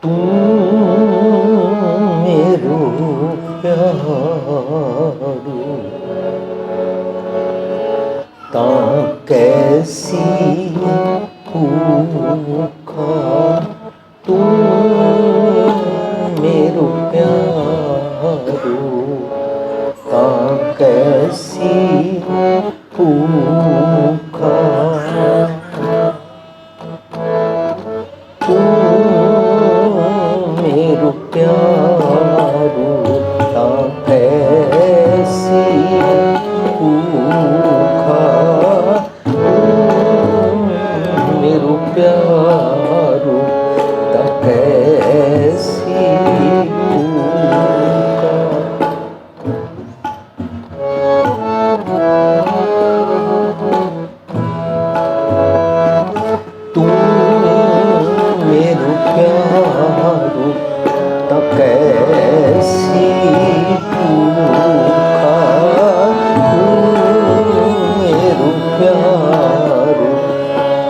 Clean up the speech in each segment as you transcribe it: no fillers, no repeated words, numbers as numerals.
तू मेरो प्यारो ता कैसी भूखा तू मेरो प्यारो ता कैसी भूखा मेरो प्यारो ता कैसी भूखा मेरो प्यारो ता कैसी भूखा तू मेरो प्यारो ता कैसी भूखा मेरो प्यारो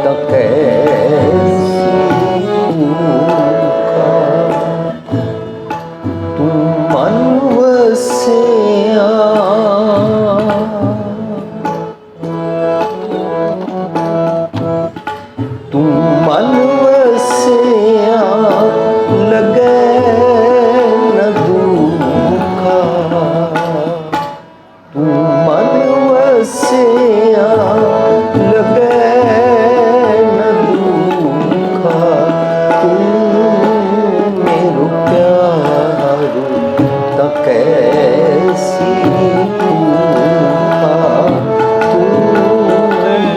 ता कैसी भूखा तू मन वसिया तू मन वसिया लगे न दुखा तू मन वसिया लगे न दुखा तू मेरो प्यारो ता कैसी भूखा तू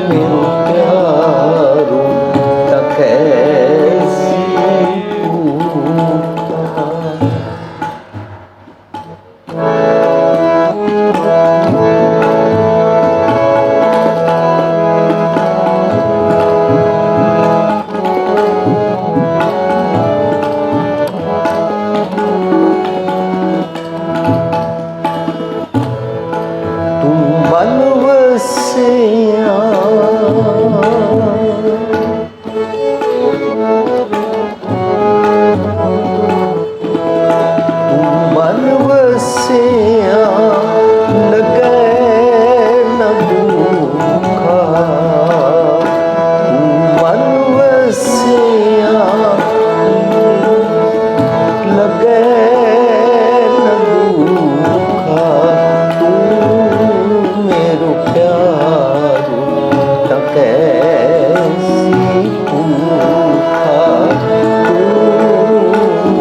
मेरो प्यारो ता कैसी भूखा तू मन वसिया तू मन वसिया लगे न दुखा तू मन वसिया लगे न दुखा तू मेरो प्यारो ता कैसी भूखा तू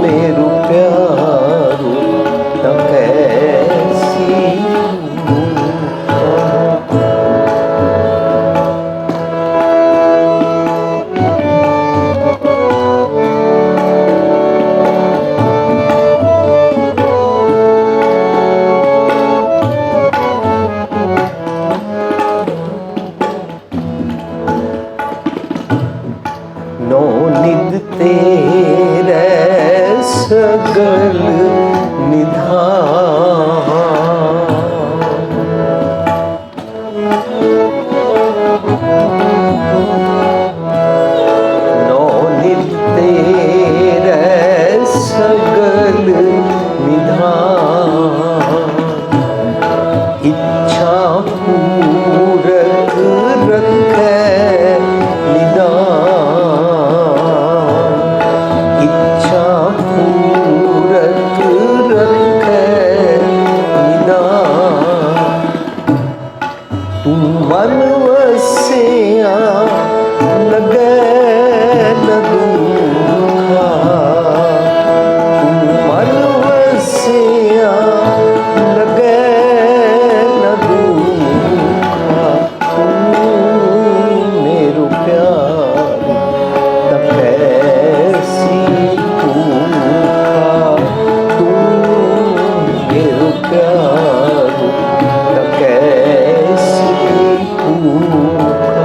मेरो प्यारो ता कैसी भूखा नो निद तेरे सगल निधान नो निद तेरे सगल निधान इच्छा पूरक रखे निदान इच्छा पूरक रखे निदान तू मन वसिया लगे न दुखा तू मन वसिया लगे न दुखा तू मेरो प्यारो ता कैसी भूखा तू मेरो प्यारो ता कैसी भूखा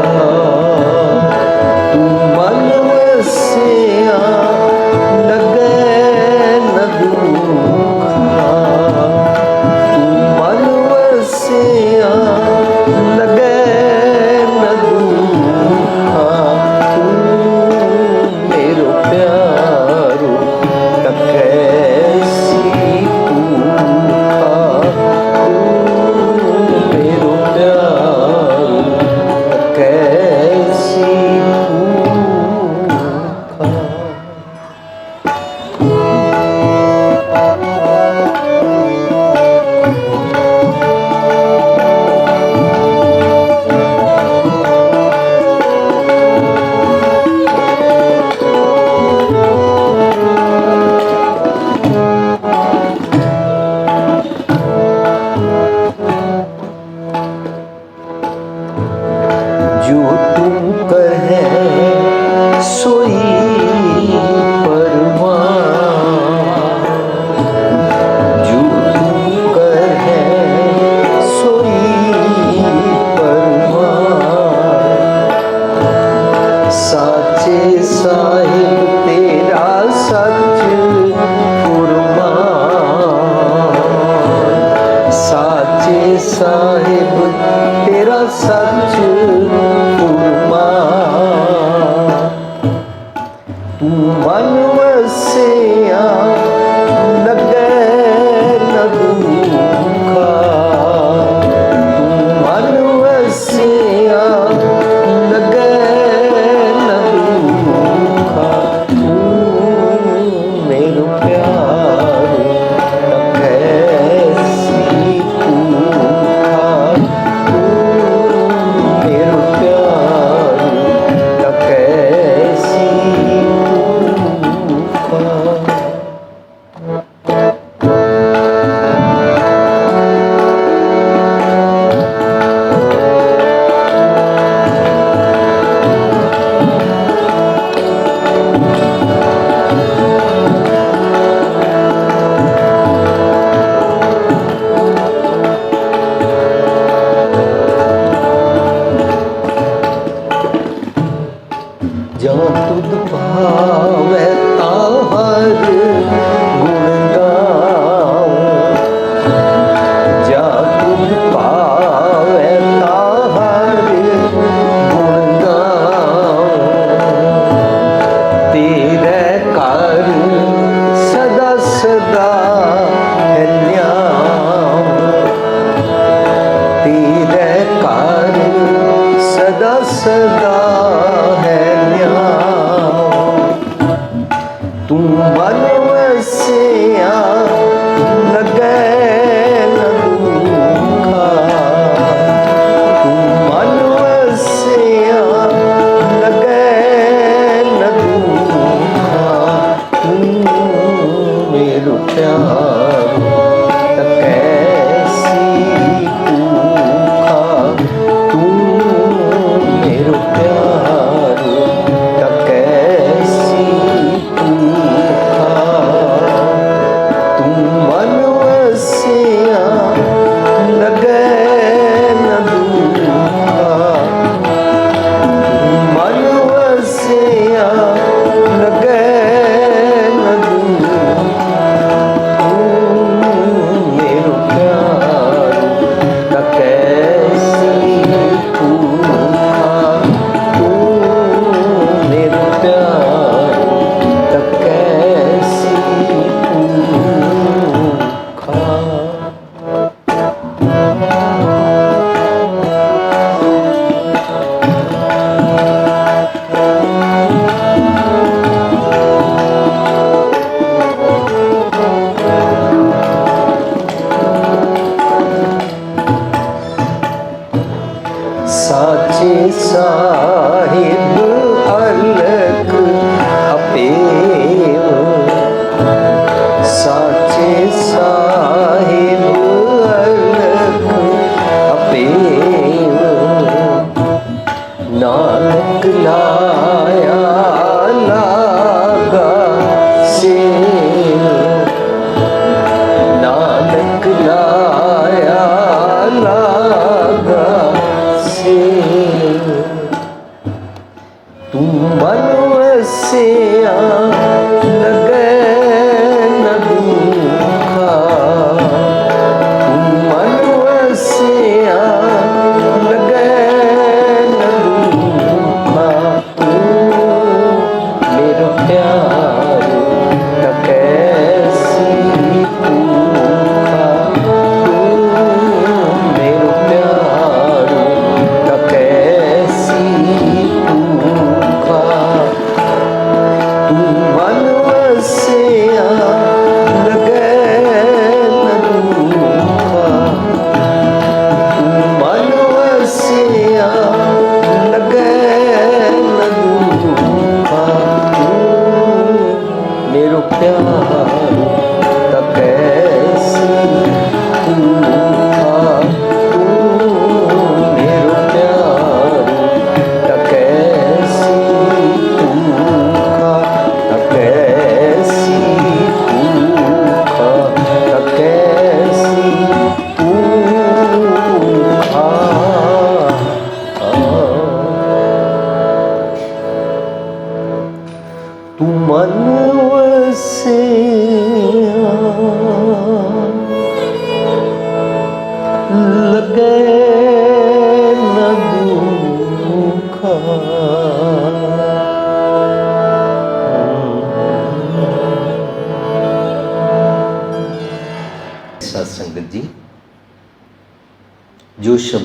तू जो तुम कहे सोई परवान, जो तुम कहे सोई परवान। साचे साहिब तेरा सच फुरमान, साचे साहिब तेरा सच फुरमान। तू मन वसिया लगे न दुखा, तू मन वसिया लगे न दुखा। तू मेरे प्यार न कैसी भूखा, तू मेरे प्यार न कैसी भूखा। जहाँ तुद भावे ताहर गुण गाऊं, जहाँ तुद पावे ताहर गुण गाऊं। तेरे कर सदा सदा है न्याम, तेरे कर सदा सदा है न्याम। तू मन वसिया लगे न दुखा, तू मन वसिया लगे न दुखा। तू मेरे प्यार न कैसी भूखा, तू मेरे प्यार न कैसी भूखा। तू मन वसिया लगे न दुखा, मन वसिया लगे न दुखा। तू मेरे प्यार न कैसी भूखा, तू मेरे प्यार न कैसी भूखा। साचे साहिब अलग अपेव, साचे साहिब अलग अपेव। नानक लाया लागा सेव, नानक लाया लागा सेव। तू मन वसिया लगे न दुखा, तू मन वसिया लगे न दुखा। तू मेरे प्यार न कैसी भूखा, तू मेरे प्यार न कैसी भूखा। तू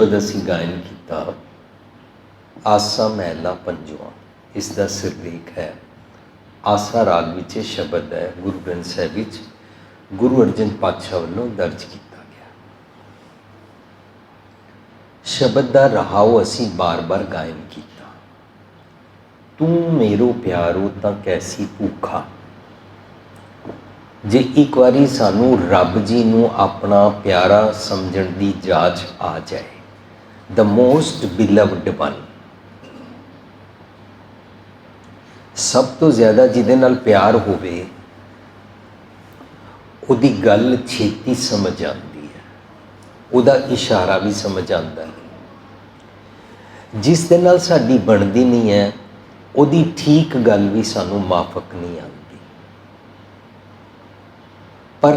शब्द असी गायन किया आसा महला पंजवा। इसका सिरलेख है आसा राग विच शब्द है गुरु ग्रंथ साहिब विच गुरु अर्जन पातशाह वालों दर्ज किया गया। शब्द का रहाओ असी बार बार गायन किया। तू मेरो प्यारो तां कैसी भूखा। जे एक बारी सानू रब जी नू अपना प्यारा समझण दी जाच आ जाए, द मोस्ट बिलवड वन, सब तो ज़्यादा जिहदे नाल प्यार होवे उहदी गल छेती समझ आती है, उहदा इशारा भी समझ आता है। जिस दे नाल साडी बनदी नहीं है उहदी ठीक गल भी सानू माफक नहीं आती। पर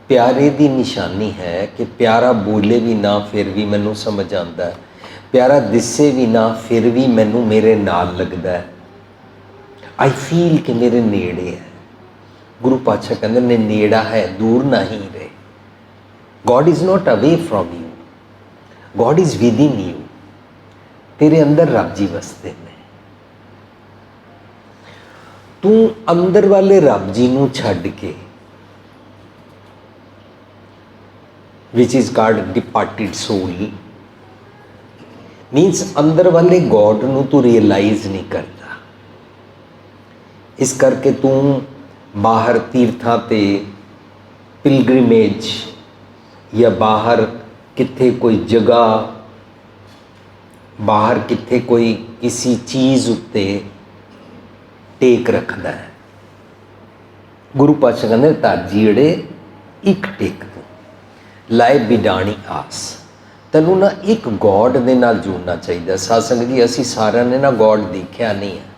प्यारे दी निशानी है कि प्यारा बोले भी ना फिर भी मैनू समझ आता है, प्यारा दिसे भी ना फिर भी मैनू मेरे नाल लगता है। आई फील कि मेरे नेड़े है। गुरु पातशाह कहते ने नेड़ा है, दूर नहीं रहे। God is not away from you, God is with in you. तेरे अंदर रब जी वसते ने। तू अंदर वाले रब जी नू छड्ड के, which is God departed soul, means अंदर वाले गॉड नू तू रियलाइज नहीं करता। इस करके तू बाहर तीर्थां ते पिलग्रिमेज या बाहर किथे कोई जगह, बाहर किथे कोई किसी चीज़ उत्ते टेक रखता है। गुरु पातशाह कहते ताजीड़े एक टेक तू लाए बिडाणी आस। तैनू ना एक गॉड दे नाल जुड़ना चाहिए। साध संगत जी असी सारिਆਂ ने ना गॉड देखा नहीं है।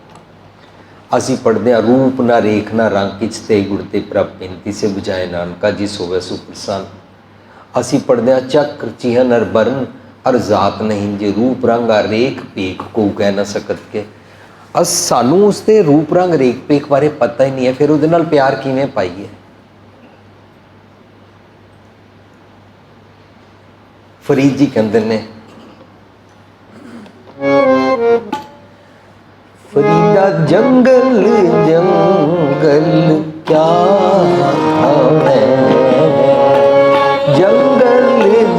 असी पढ़ते हैं रूप ना रेख ना रंग किच ते गुड़ते प्रभ पिनती से बुझाए नानका जी सोवे सुप्रसन्न। असी पढ़ते हैं चक्र चिहन अर बरन अर जात नहीं जे रूप रंग आ रेख पेख को कह ना सकत के। सानू उसके रूप रंग रेख पेख बारे पता ही नहीं है, फिर उहदे नाल प्यार किवें पाईए। फरीद जी कहते ने फरीदा जंगल जंगल क्या है, जंगल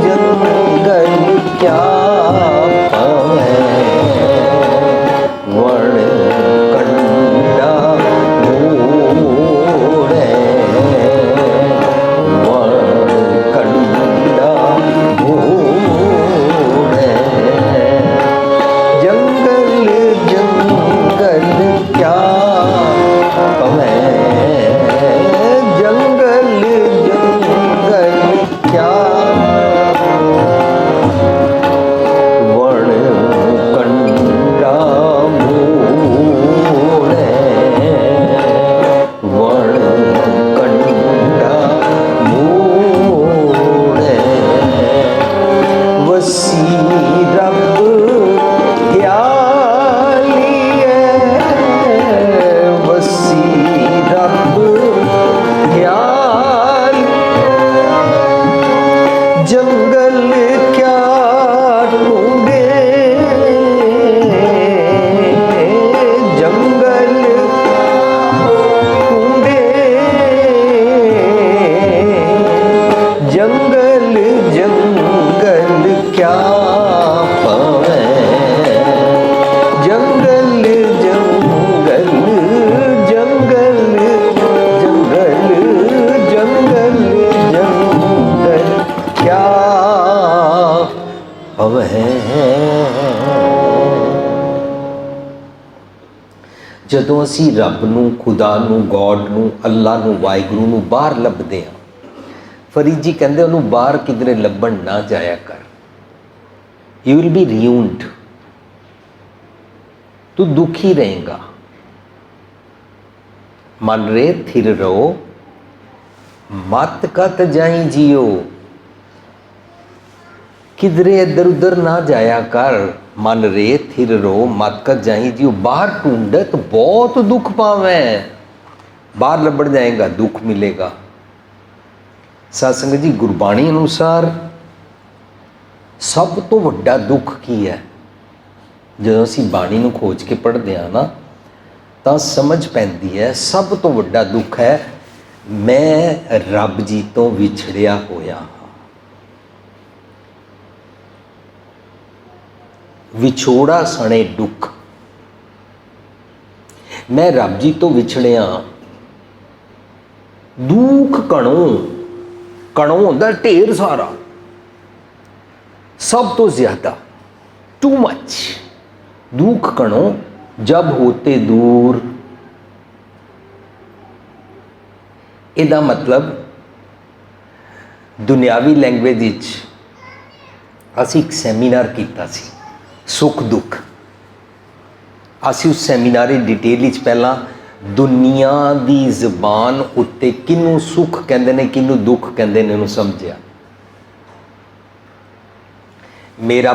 जंगल क्या है, वण कंडा मोड़े, वण कंडा मोड़े, जंगल जंगल क्या है, जंगल जंगल क्या, वण कंडा मोड़े, वण कंडा मोड़े, वसी रब क्या लिए, वसी रब क्या जंगल क्या ढूंढे, जंगल ढूंढे, जंगल जंगल क्या पावे, जंगल जंगल जंगल जंगल जंगल जंगल क्या पावे। जदों असी रब नू, खुदा नू, गॉड नू, अल्लाह नू, वाहिगुरू नू बाहर लभदे हां, फरीद जी कहते उन्होंने बाहर किधरे लभण ना जाया कर। यू विल बी रियून्ड, तू दुखी रहेगा। मन रे थिर रहो, मत कत जाई जियो, किधरे इधर उधर ना जाया कर। मन रे थिर रहो, मत कत जाई जियो, बाहर ढूंढत बहुत दुख पावे। बाहर लभण जाएगा दुख मिलेगा। सत्संग जी गुरबाणी अनुसार ਸਭ ਤੋਂ ਵੱਡਾ ਦੁੱਖ ਕੀ ਹੈ? ਜਦੋਂ ਅਸੀਂ ਬਾਣੀ ਨੂੰ ਖੋਜ ਕੇ ਪੜ੍ਹਦੇ ਹਾਂ ਨਾ, ਤਾਂ ਸਮਝ ਪੈਂਦੀ ਹੈ ਸਭ ਤੋਂ ਵੱਡਾ ਦੁੱਖ ਹੈ ਮੈਂ ਰੱਬ ਜੀ ਤੋਂ ਵਿਛੜਿਆ ਹੋਇਆ ਹਾਂ। ਵਿਛੋੜਾ ਸਣੇ ਦੁੱਖ। ਮੈਂ ਰੱਬ ਜੀ ਤੋਂ ਵਿਛੜਿਆ। ਦੁੱਖ ਕਣੋਂ ਹੁੰਦਾ ਢੇਰ ਸਾਰਾ, सब तो ज्यादा, टू मच। दुख कणों जब होते दूर। इहदा मतलब दुनियावी लैंग्वेज विच असी एक सैमीनार कीता सी, सुख दुख। असी उस सैमीनार की डिटेल विच पहला दुनिया की जबान उत्ते किनू सुख कहंदे ने किनू दुख कहंदे ने उहनूं समझिया। मेरा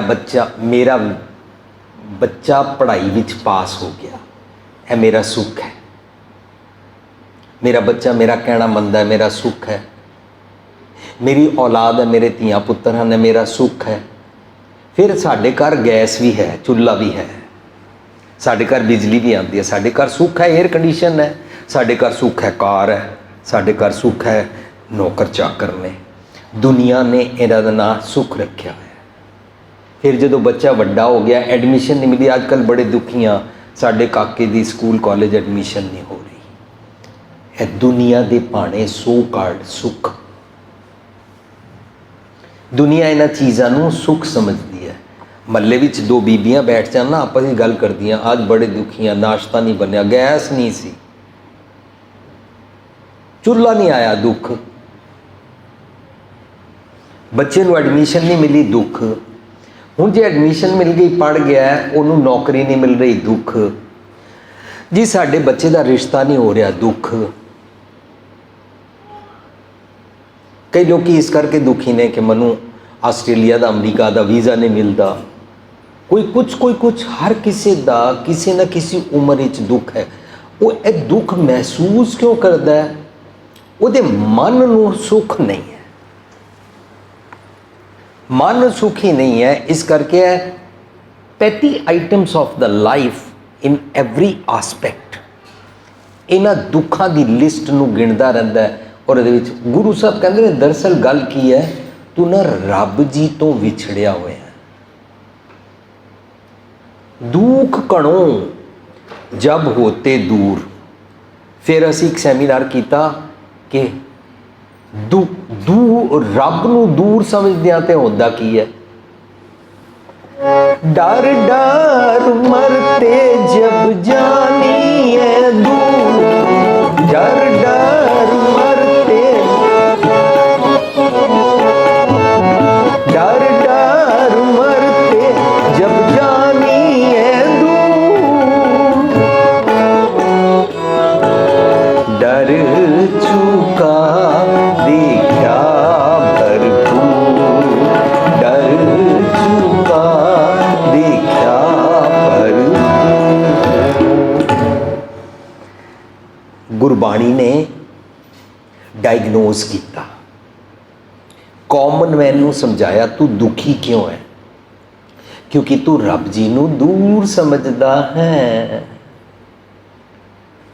बच्चा पढ़ाई विच पास हो गया, है मेरा सुख है। मेरा बच्चा मेरा कहना मनदा है, मेरा सुख है। मेरी औलाद है, मेरे धीआं पुत्तर हैं, मेरा सुख है। फिर साडे घर गैस भी है, चुल्हा भी है, साडे घर बिजली भी आती है, साडे घर सुख है, एयर कंडीशन है, साडे घर सुख है, कार है, साडे घर सुख है, नौकर चाकर ने। दुनिया ने इहदा दा नाम सुख रखा है। फिर जो बच्चा वड्डा हो गया, एडमिशन नहीं मिली। अजकल बड़े दुखी हाँ, साडे काके दी स्कूल कॉलेज एडमिशन नहीं हो रही। है दुनिया के भाने सो कार्ड सुख। दुनिया इन्हां चीज़ों नूं सुख समझती है। महल्ले विच दो बीबियां बैठ जान ना, आपस में गल करदियां, आज बड़े दुखी हाँ, नाश्ता नहीं बनया, गैस नहीं सी, चूल्हा नहीं आया, दुख। बच्चे नूं एडमिशन नहीं मिली, दुख। हुण जे एडमिशन मिल गई, पढ़ गया, उन्होंने नौकरी नहीं मिल रही, दुख। जी साडे बच्चे का रिश्ता नहीं हो रहा, दुख। कई लोग इस करके दुखी ने कि मैनू आस्ट्रेलिया का अमरीका का वीज़ा नहीं मिलता। कोई कुछ हर किसी का किसी न किसी उम्र विच दुख है। वो एक दुख महसूस क्यों करता है? उहदे मन नूं सुख नहीं है, मन सुखी नहीं है। इस करके petty items of the life in every aspect इन्हां दुखों की लिस्ट नूं गिणदा रहिंदा है। और इहदे विच गुरु साहब कहंदे ने दरअसल गल की है, तू ना रब जी तो विछड़िया होया है। दुख कणों जब होते दूर। फिर असी एक सैमीनार किया कि रब नूं दूर समझदियां ते होंदा की है। डर डर मरते जब जानी है दूर, डर डर मरते, डर डर मरते जब जानी है दूर, डर चुका देखा भरपूर, डर चुका देखा भरपूर। गुरबाणी ने डायग्नोज किया, कॉमन मैन नूं समझाया, तू दुखी क्यों है? क्योंकि तू रब जी नूं दूर समझदा है।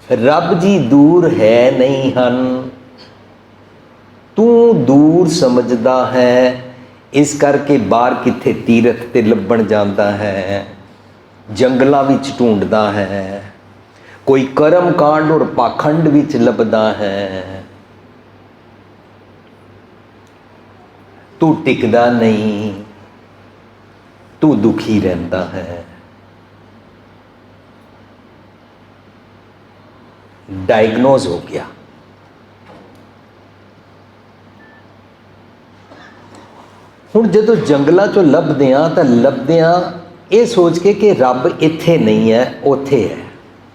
रब जी दूर है नहीं हन, तू दूर समझदा है। इस करके बाहर किथे तीरथ ते लभण जाता है, जंगलों विच ढूंढदा है, कोई कर्म कांड और पाखंड विच लभदा है। तू टिकदा नहीं, तू दुखी रहता है। डायग्नोज हो गया। हुण जदों जंगलों चों लभदे हैं तो लभदे ये सोच के कि रब इत्थे नहीं है, उत्थे है।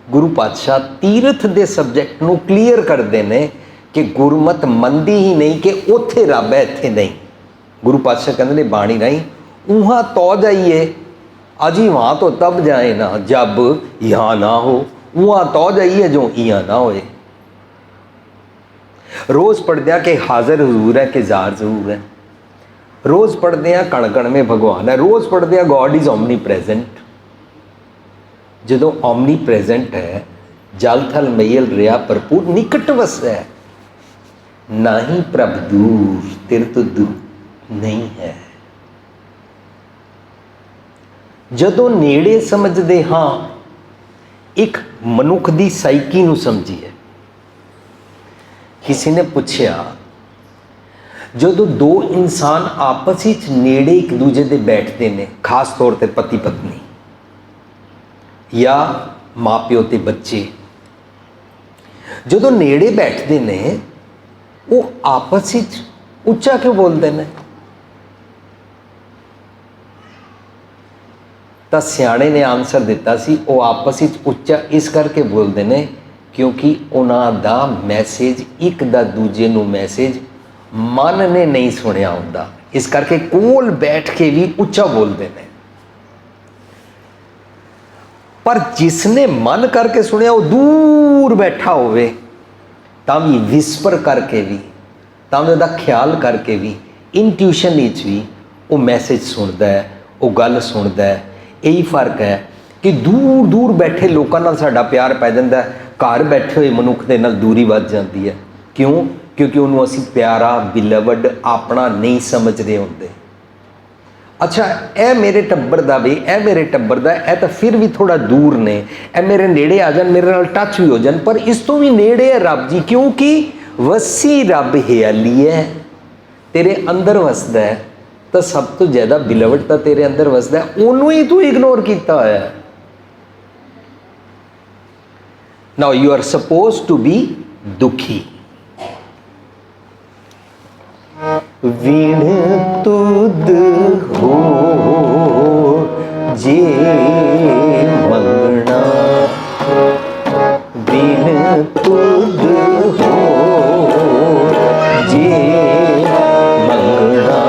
गुरु पातशाह तीरथ के सबजैक्ट नूं क्लीयर करते हैं कि गुरमत मनदी ही नहीं कि उत्थे रब है, इत्थे नहीं। गुरु पातशाह कहते ने बाणी राही, वहाँ तो जाइए, अजी वहाँ तो तब जाए ना जब यहाँ ना हो, वहाँ तो जाइए जो यहाँ ना होए। रोज़ पढ़दे कि हाज़र हजूर है कि जार जरूर है। रोज़ पढ़ते हैं कण कण में भगवान है, रोज़ पढ़ते हैं गॉड इज़ ओमनी प्रेजेंट। जदों ओमनी प्रेजेंट है, जल थल मैल रिया भरपूर निकट वस है, ना ही प्रभ दूर तेरे तो दूर नहीं है। जदों नेड़े समझते हाँ, एक मनुख की साइकी नूं समझिए। किसी ने पूछा, जदों दो इंसान आपस विच नेड़े एक दूजे दे बैठते हैं, खास तौर पर पति पत्नी या माँ प्यो ते बच्चे, जदों नेड़े बैठते हैं वो आपस विच उच्चा क्यों बोलते हैं? तो सियाणे ने आंसर दिता सी, वो आपस विच उच्चा इस करके बोलते हैं क्योंकि उन्हां दा मैसेज एक दा दूजे नूं मैसेज मन ने नहीं सुनिया हुंदा, इस करके कोल बैठ के भी उच्चा बोलते हैं। पर जिसने मन करके सुनिया वो दूर बैठा होवे तां भी विस्पर करके भी, तां भी उहदा ख्याल करके भी, इंट्यूशन विच भी वो मैसेज सुनता है, वो गल सुनता है। यही फर्क है कि दूर दूर बैठे लोगों नाल साडा प्यार पै जांदा है, घर बैठे हुए मनुख दे नाल दूरी वध जाती है। क्यों? क्योंकि उन्होंने असीं प्यारा बिलवड अपना नहीं समझते होंदे। अच्छा, ए मेरे टब्बर दा वे, ए मेरे टब्बर दा, ए तो फिर भी थोड़ा दूर ने, ए मेरे नेड़े आ जान, मेरे नाल टच भी हो जान, पर इस तो भी नेड़े है रब जी, क्योंकि वसी रब हियाली है, तेरे अंदर वसदा है, तो सब तो ज़्यादा बिलवड तो तेरे अंदर वसदा है, उन्होंने ही तू इग्नोर किया होया है। Now you are suppose to be दुखी। वीण तुद हो जे मंगना, वीण तुद हो जे मंगना,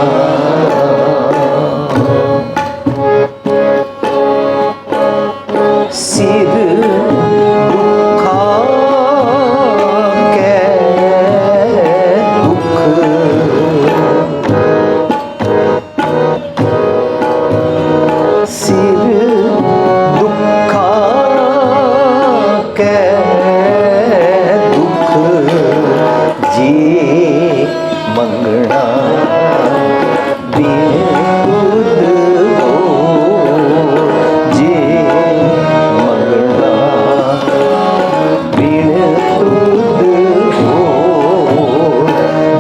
सिर दुखा के दुख, सिर दुखा के दुख जे मंगना, बेखुद हो जे मंगना, बेखुद हो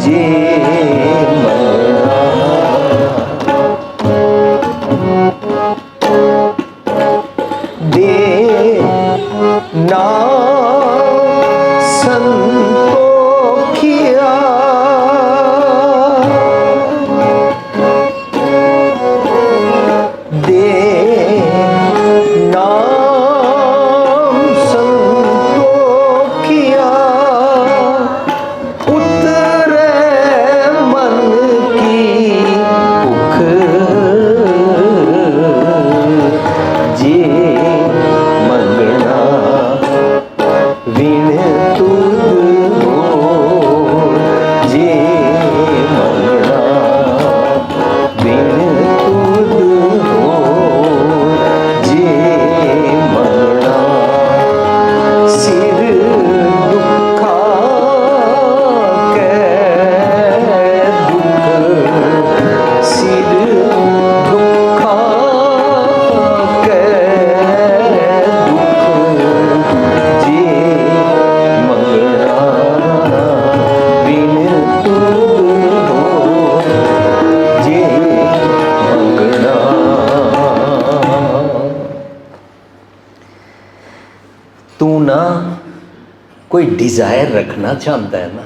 जे मंगना। दे ना संतोखिया, दे नाम संतोखिया, उतरे मन की भुख जे मंगना, वीण तुद हो जे मंगना, वीण तुद हो जे मंगना, सिर दुखा के दुख, सिर दुखा के दुख जे मंगना, वीण तुद हो जे मंगना। तू ना कोई डिज़ायर रखना चाहता है ना,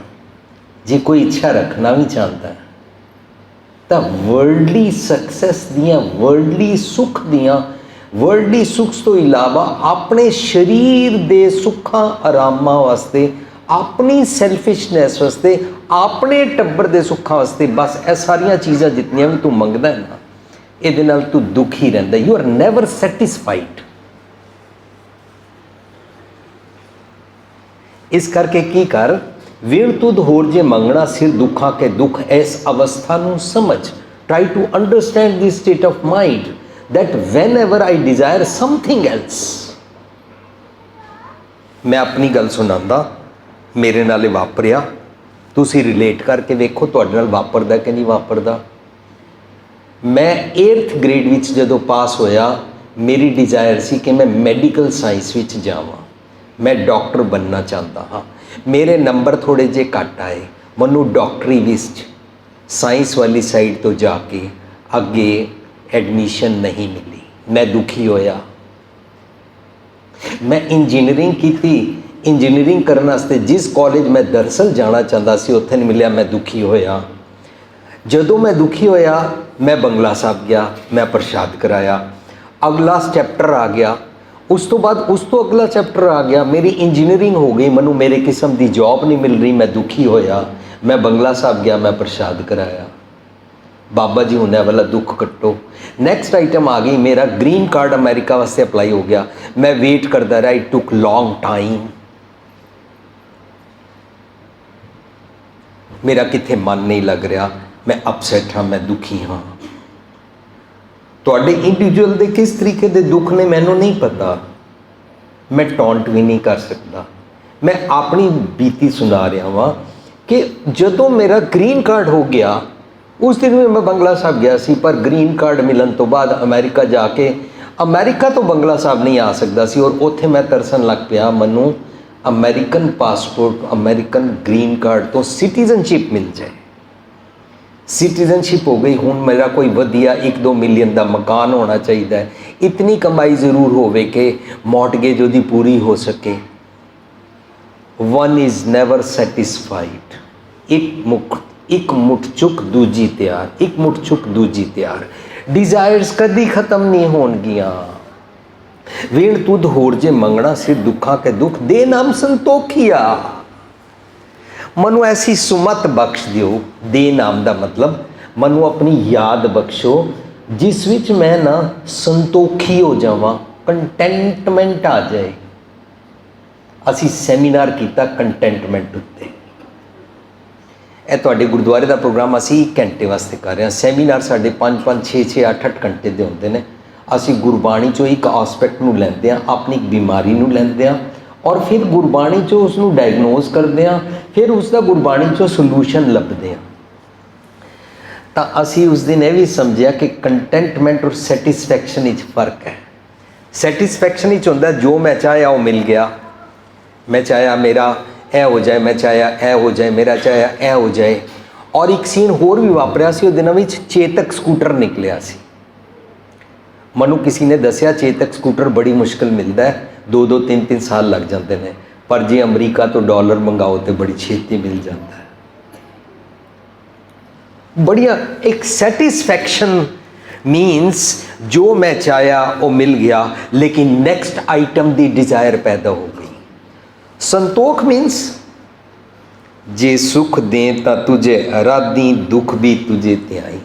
जे कोई इच्छा रखना भी चाहता है, तो वर्ल्डली सक्सैस दियां, वर्ल्डली सुख दियां, वर्ल्डली सुख तो इलावा अपने शरीर दे सुखां आरामां वास्ते, अपनी सैल्फिशनैस वास्ते, अपने टब्बर दे सुखां वास्ते, बस ये सारियां चीज़ां जितनियां भी तू मंगदा है ना, इहदे नाल तू दुखी रहिंदा। You are never satisfied. इस करके की कर, वीण तुद होर जे मंगना, सिर दुखा के दुख, इस अवस्था नूं समझ, try to understand this state of mind that whenever I desire something else, मैं अपनी गल सुनांदा, मेरे नाल वापरिया, तुसी रिलेट करके वेखो तुहाडे नाल वापरदा कि नहीं वापरदा। मैं 8th ग्रेड विच जदों पास होया, मेरी डिजायर सी कि मैं मैडिकल साइंस विच जावां, मैं डॉक्टर बनना चाहता हाँ। मेरे नंबर थोड़े जे घट आए, मनु डॉक्टरी विच साइंस वाली साइड तो जाके अगे एडमिशन नहीं मिली, मैं दुखी होया। मैं इंजीनियरिंग की, इंजीनियरिंग करने वास्ते जिस कॉलेज मैं दरअसल जाना चाहता सी उत्थे नहीं मिलिया, मैं दुखी होया। जदों मैं दुखी होया, मैं बंगला साहब गया, मैं प्रसाद कराया, अगला चैप्टर आ गया। उस तो बाद उस तो अगला चैप्टर आ गया, मेरी इंजीनियरिंग हो गई, मनु मेरे किस्म की जॉब नहीं मिल रही, मैं दुखी होया। मैं बंगला साहब गया, मैं प्रसाद कराया, बाबा जी होने वाला दुख कट्टो। नैक्सट आइटम आ गई, मेरा ग्रीन कार्ड अमेरिका वास्ते अप्लाई हो गया, मैं वेट करता रहा, इट टुक लॉन्ग टाइम। मेरा किथे मन नहीं लग रहा, मैं अपसैट हाँ, मैं दुखी हाँ। तुहाडे इंडिविजुअल दे किस तरीके दे दुख ने मैनू नहीं पता, मैं टॉन्ट भी नहीं कर सकता। मैं अपनी बीती सुना रहा वां कि जदों मेरा ग्रीन कार्ड हो गया, उस दिन भी मैं बंगला साहब गया सी, पर ग्रीन कार्ड मिलन तो बाद अमेरिका जाके, अमेरिका तो बंगला साहब नहीं आ सकता सी, और उत्थे मैं तरसन लग पिया Manu American passport, American green card तो सिटीजनशिप मिल जाए। सिटीजनशिप हो गई, हुण मेरा कोई वधिया 1-2 मिलियन का मकान होना चाहिए, इतनी कमाई जरूर होवे कि मॉर्टगेज उहदी पूरी हो सके। वन इज़ नेवर सैटिस्फाइड, एक मुठ चुक दूजी तैयार, एक मुठ चुक दूजी तैयार। डिजायर्स कदी खत्म नहीं होणगियां। वीण तुद होर जे मंगना सिर दुखा के दुख, दे नाम संतोखिया। मनु ऐसी सुमत बख्श दियो, दे नाम का मतलब मनु अपनी याद बख्शो जिस विच मैं ना संतोखी हो जावां, कंटेंटमेंट आ जाए। असी सैमीनार किया कंटेंटमेंट उत्ते, ਇਹ ਤੁਹਾਡੇ ਗੁਰਦੁਆਰੇ ਦਾ ਪ੍ਰੋਗਰਾਮ ਅਸੀਂ 1 ਘੰਟੇ ਵਾਸਤੇ ਕਰ ਰਹੇ ਹਾਂ। ਸੈਮੀਨਾਰ ਸਾਡੇ 5-5 6-6 8-8 ਘੰਟੇ ਦੇ ਹੁੰਦੇ ਨੇ। ਅਸੀਂ ਗੁਰਬਾਣੀ ਚੋਂ ਇੱਕ ਆਸਪੈਕਟ ਨੂੰ ਲੈਂਦੇ ਹਾਂ, ਆਪਣੀ ਬਿਮਾਰੀ ਨੂੰ ਲੈਂਦੇ ਹਾਂ, ਔਰ ਫਿਰ ਗੁਰਬਾਣੀ ਚੋਂ ਉਸ ਨੂੰ ਡਾਇਗਨੋਸ ਕਰਦੇ ਹਾਂ, ਫਿਰ ਉਸ ਦਾ ਗੁਰਬਾਣੀ ਚੋਂ ਸੋਲੂਸ਼ਨ ਲੱਭਦੇ ਹਾਂ। ਤਾਂ ਅਸੀਂ ਉਸ ਦਿਨ ਇਹ ਵੀ ਸਮਝਿਆ ਕਿ ਕੰਟੈਂਟਮੈਂਟ ਔਰ ਸੈਟਿਸਫੈਕਸ਼ਨ ਵਿੱਚ ਫਰਕ ਹੈ। ਸੈਟਿਸਫੈਕਸ਼ਨ ਵਿੱਚ ਹੁੰਦਾ ਜੋ ਮੈਂ ਚਾਹਿਆ ਉਹ ਮਿਲ ਗਿਆ, मैं चाहया मेरा ए हो जाए, मैं चाहया ए हो जाए, मेरा चाहया ए हो जाए। और एक सीन होर भी वापरिया सी, दिनों में चेतक स्कूटर निकलिया सी। मनु किसी ने दसिया चेतक स्कूटर बड़ी मुश्किल मिलता है, 2-2 3-3 साल लग जाते हैं, पर जे अमरीका तो डॉलर मंगाओ तो बड़ी छेती मिल जाता है। बढ़िया एक सैटिस्फैक्शन मीन्स जो मैं चाहया वो मिल गया, लेकिन नेक्स्ट आइटम की डिजायर पैदा हो गई। संतोख मीन्स जे सुख दे ता तुझे आराधी, दुख भी तुझे त्याई।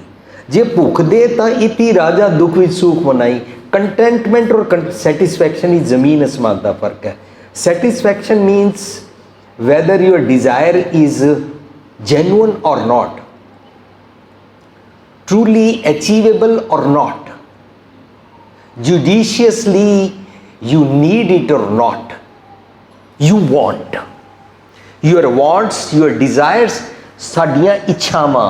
जे भुख दे ता इति राजा, दुख भी सुख मनाई। कंटेंटमेंट और सैटिस्फैक्शन ही जमीन आसमान का फर्क है। Satisfaction means whether your desire is genuine और नॉट, ट्रूली अचीवेबल और not, judiciously you need it or not, you want, your wants, your desires, ਸਾਡੀਆਂ ਇੱਛਾਵਾਂ,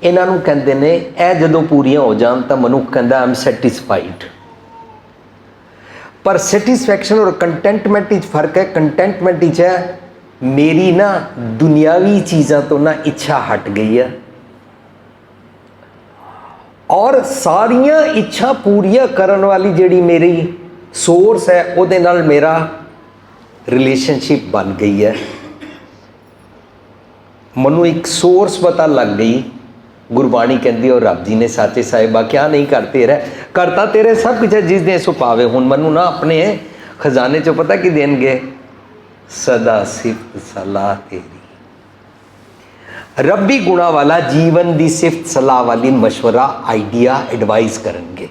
ਇਹਨਾਂ ਨੂੰ ਕਹਿੰਦੇ ਨੇ, ਇਹ ਜਦੋਂ ਪੂਰੀਆਂ ਹੋ ਜਾਣ ਤਾਂ ਮਨੁੱਖ ਕਹਿੰਦਾ ਆਈ ਐਮ ਸੈਟਿਸਫਾਈਡ। ਪਰ ਸੈਟਿਸਫੈਕਸ਼ਨ ਔਰ ਕੰਟੈਂਟਮੈਂਟ ਵਿੱਚ ਫਰਕ ਹੈ। ਕੰਟੈਂਟਮੈਂਟ ਵਿੱਚ ਹੈ ਮੇਰੀ ਨਾ ਦੁਨਿਆਵੀ ਚੀਜ਼ਾਂ ਤੋਂ ਨਾ ਇੱਛਾ ਹਟ ਗਈ ਹੈ, ਔਰ ਸਾਰੀਆਂ ਇੱਛਾ ਪੂਰੀਆਂ ਕਰਨ ਵਾਲੀ ਜਿਹੜੀ ਮੇਰੀ सोर्स है ਉਹਦੇ ਨਾਲ मेरा रिलेशनशिप बन गई है। मनु एक सोर्स पता लग गई। गुरबाणी कहती और रब जी ने साचे साहिबा क्या नहीं करते रह करता तेरे सब कुछ है जिस दे सो पावे। हुण मनु ना अपने खजाने चो पता कि देणगे, सदा सिफत सलाह तेरी। रब्बी गुणा वाला जीवन की सिफत सलाह वाली मशवरा आइडिया एडवाइस करेंगे,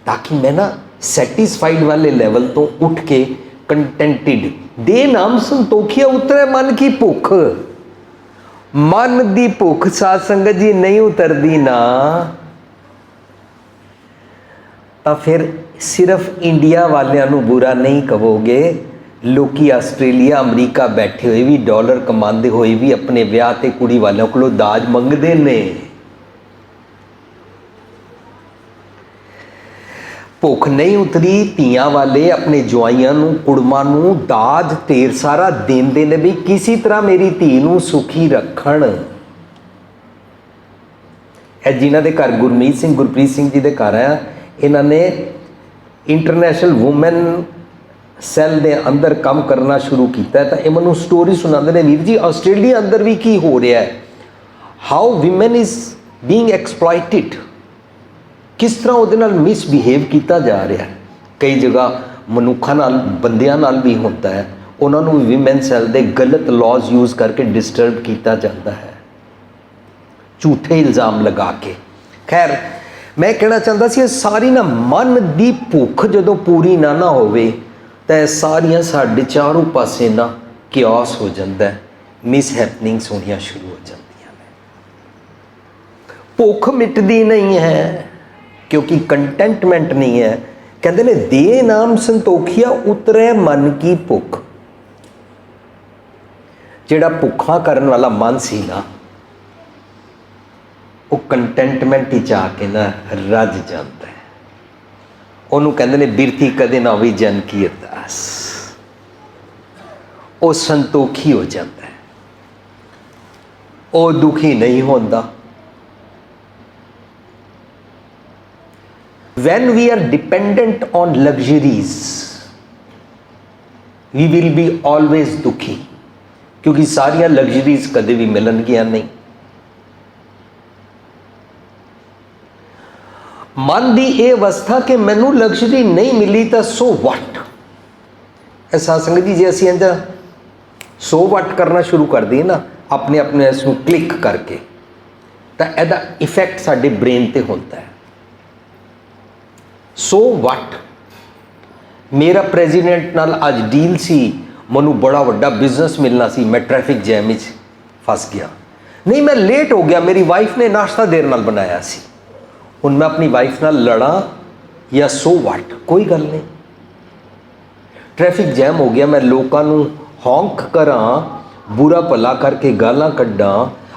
ताकि मैं ना सैटिस्फाइड वाले लेवल तो उठ के कंटेंटेड, दे नाम संतोखिया उतरे मन की भुख। मन दी भुख साध संगत जी नहीं उतरदी ना, तो फिर सिर्फ इंडिया वालियां नूं बुरा नहीं कहोगे, लोकी आस्ट्रेलिया अमरीका बैठे हुए भी डॉलर कमाते हुए भी अपने ब्याह ते कुड़ी वालों को दाज मंगते ने। भुख नहीं उतरी, धीआं वाले अपने जवाइयां नूं कुड़मां नूं दाज ढेर सारा देंदे ने भी किसी तरह मेरी धी नूं सुखी रखण। है जिन्हां दे घर गुरमीत सिंह गुरप्रीत सिंह जी दे घर आ, इन्हां ने इंटरनेशनल वूमेन सैल दे अंदर काम करना शुरू किया। तो ये मैनूं स्टोरी सुनाते हैं, वीर जी आस्ट्रेलिया अंदर भी की हो रहा है, how women is being exploited, किस तरह वो मिसबिहेव किया जा रहा है। कई जगह मनुखा नाल बंदियां नाल भी होता है, उन्होंने विमेन सैल दे गलत लॉज यूज़ करके डिस्टर्ब किया जाता है, झूठे इल्ज़ाम लगा के। खैर मैं कहना चाहता सी सारी ना मन की भुख जो पूरी ना होवे तो सारिया साढ़े चारों पासे ना क्योस हो जाता है, मिसहैपनिंग्स होनिया शुरू हो जाती हैं। भुख मिटदी नहीं है क्योंकि कंटेंटमेंट नहीं है। कहते ने दे नाम संतोखिया उतरे मन की भुख। जिहड़ा भुखा करने वाला मन सी ना वो कंटेंटमेंट ही आके ना रज जाता है। उन्होंने कहते ने बिरथी कदे ना भी जन की अरदास, वो संतोखी हो जाता है, वो दुखी नहीं होता। When we are dependent on luxuries, we will be always दुखी, क्योंकि सारिया लग्जरीज कदे भी मिलनगियां नहीं। मन की यह अवस्था कि मैनू लग्जरी नहीं मिली तो सो वट। ऐसा संगत जी जे असीं इंज सो वट करना शुरू कर दिए ना अपने अपने इसनूं क्लिक करके, तो इहदा इफैक्ट साडे ब्रेन ते होता है। सो वट, मेरा प्रेजिडेंट नाल अज डील सी, मैनू बड़ा वड्डा बिजनेस मिलना सी, मैं ट्रैफिक जैम विच फस गया, नहीं मैं लेट हो गया, मेरी वाइफ ने नाश्ता देर नाल बनाया सी, हुण मैं अपनी वाइफ नाल लड़ा या सो वट, कोई गल नहीं। ट्रैफिक जैम हो गया, मैं लोगों नूं हौंक करा, बुरा भला करके गालां कड्डां,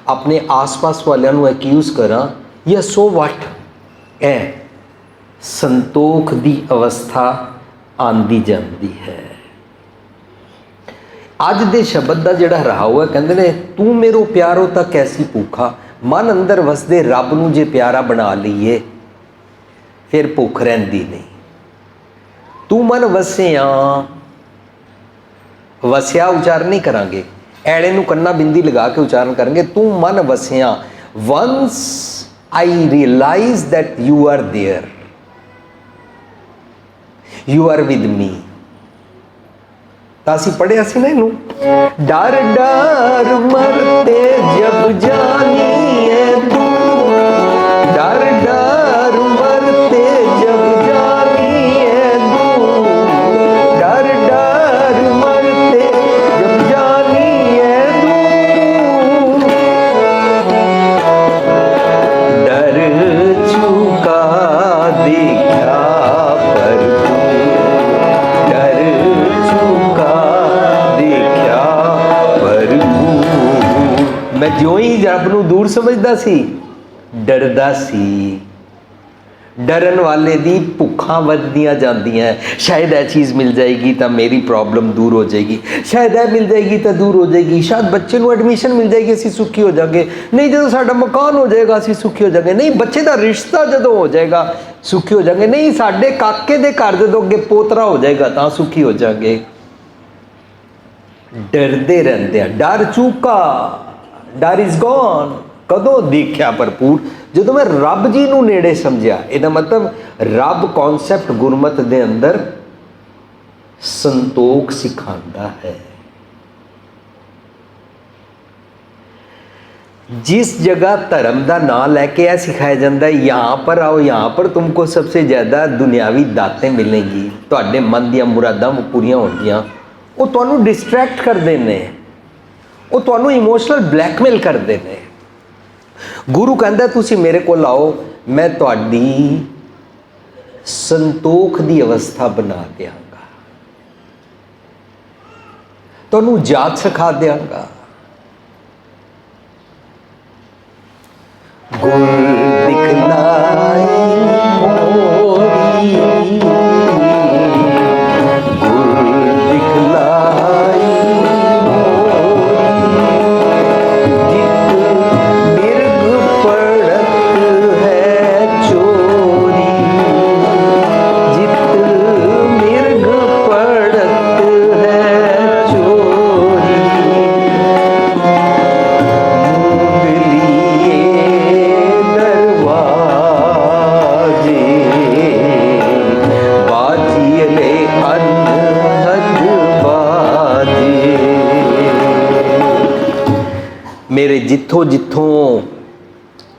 अपने आस पास वालियां नूं एक्यूज करा या सो वट। ऐ संतोख दी अवस्था आंदी जाती है। अज दे शब्द का जिहड़ा रहाऊ है, कहंदे ने तू मेरो प्यारो तां कैसी भूखा। मन अंदर वसदे रब नूं जे प्यारा बना लईए फिर भुख रहिंदी नहीं। तू मन वसिया, वसिया उच्चारण नहीं करांगे, ऐड़े नूं कन्ना बिंदी लगा के उच्चारण करेंगे। तू मन वसिया, once I realize that you are there, you are with me. तासी पढ़िया सी ना इनू, डर डर मरते जब जानी है तू, डर डर मरते जब जानी है तू, डर डर मरते जब जानी है तू, डर चुका देखा पर मैं जो ही रब नूं दूर समझदा सी, डरदा सी। डरन वाले दी भुखां वधदियां जांदियां, शायद यह चीज़ मिल जाएगी तो मेरी प्रॉब्लम दूर हो जाएगी, शायद यह मिल जाएगी तो दूर हो जाएगी, शायद बच्चे नूं एडमिशन मिल जाएगी असीं सुखी हो जाएंगे, नहीं जो साडा मकान हो जाएगा असीं सुखी हो जाएंगे, नहीं बच्चे का रिश्ता जो हो जाएगा सुखी हो जाएंगे, नहीं साडे काके दे घर जदों अगे पोतरा हो जाएगा तो सुखी हो जाएंगे। डरदे रहंदे आ, डर चूका, डर इज गॉन। कदों देखा भरपूर जो मैं रब जी नूं नेड़े समझिया। इहदा मतलब रब कॉन्सैप्ट गुरमत दे अंदर संतोख सिखांदा है। जिस जगह धर्म का नाम लैके यह सिखाया जाता है यहाँ पर आओ, यहाँ पर तुमको सबसे ज़्यादा दुनियावी दातें मिलेंगी, तुहाडे मन दियां मुरादां पूरियां होंदियां, वो तुहानूं डिस्ट्रैक्ट कर देने, ਉਹ ਤੁਹਾਨੂੰ ਇਮੋਸ਼ਨਲ ਬਲੈਕਮੇਲ ਕਰਦੇ ਨੇ। ਗੁਰੂ ਕਹਿੰਦਾ ਤੁਸੀਂ ਮੇਰੇ ਕੋਲ ਆਓ, ਮੈਂ ਤੁਹਾਡੀ ਸੰਤੋਖ ਦੀ ਅਵਸਥਾ ਬਣਾ ਦਿਆਂਗਾ, ਤੁਹਾਨੂੰ ਜਾਤ ਸਿਖਾ ਦਿਆਂਗਾ। ਗੁਰ ਦਿਖਲਾਈ ਮੋਰੀ, ਗੁਰ ਦਿਖਲਾਈ ਮੋਰੀ, ਜਿਤ ਮਿਰਗ ਪੜਤ ਹੈ ਚੋਰੀ, ਜਿਤ ਮਿਰਗ ਪੜਤ ਹੈ ਚੋਰੀ, ਮੇਰੇ ਜਿੱਥੋਂ ਜਿੱਥੋਂ